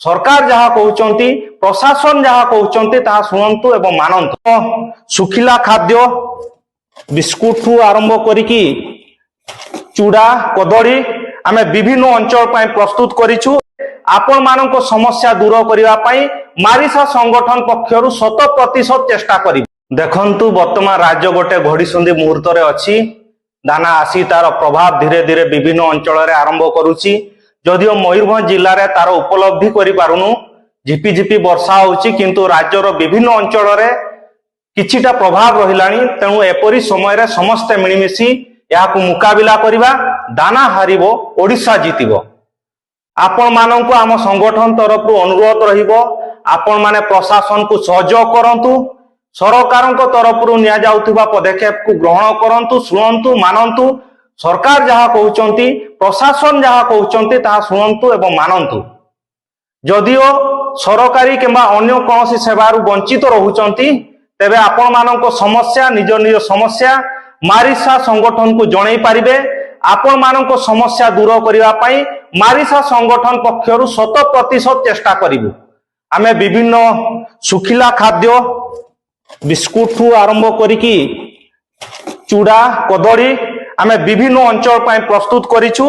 सरकार जहाँ कहते प्रशासन जहाँ कहते ताहा शुणु एवं मानतु। सुखिला खाद्य बिस्कुट ठू आरंभ करिकी चूड़ा कदली आमे विभिन्न अंचल प्रस्तुत करिछु। आपण मानक समस्या दूर करने मारिसा संगठन पक्षरु 100% चेष्टा करी। देखंतु वर्तमान राज्य गोटे घड़ीसंधि मुहूर्त रे अछि। दाना आसी तार प्रभाव धीरे धीरे विभिन्न अंचल रे आरंभ करुछि। जदिओ मयूरभंज जिल्ला रे तार उपलब्धि करि पारुनु, झिपि झिपि वर्षा होछि, किंतु राज्यर विभिन्न अंचल रे किछिटा प्रभाव रहिलानी। तेणु एपरि समय रे समस्त मिलिमिशि याकु मुकाबिला करिबा। दाना हारिबो, ओडिशा जितिबो। आपण मानक आम संगठन तरफ अनुरोध रहिबो, आपण माने प्रशासन को सहयोग करंतु, सरकार तरफ निया जाउथिबा पदक्षेप को ग्रहण करंतु, शुणंतु मानंतु। सरकार जहाँ कहते प्रशासन जहाँ कहते ताहा शुणु एवं मानतु। जदिओ सरकारी किंबा अन्य कौन सेवारु वंचित रहुचंती, तेबे आपण मानक समस्या निज निज समस्या मारिसा संगठन को जणै पारिबे। आपण मानक समस्या दूर करने मारिसा संगठन पक्षरु 100% चेष्टा करिबु। आमे विभिन्न सुखिला खाद्य बिस्कुट ठू आरंभ करिकी चूड़ा कदली आमे विभिन्न अंचल प्रस्तुत करिछु।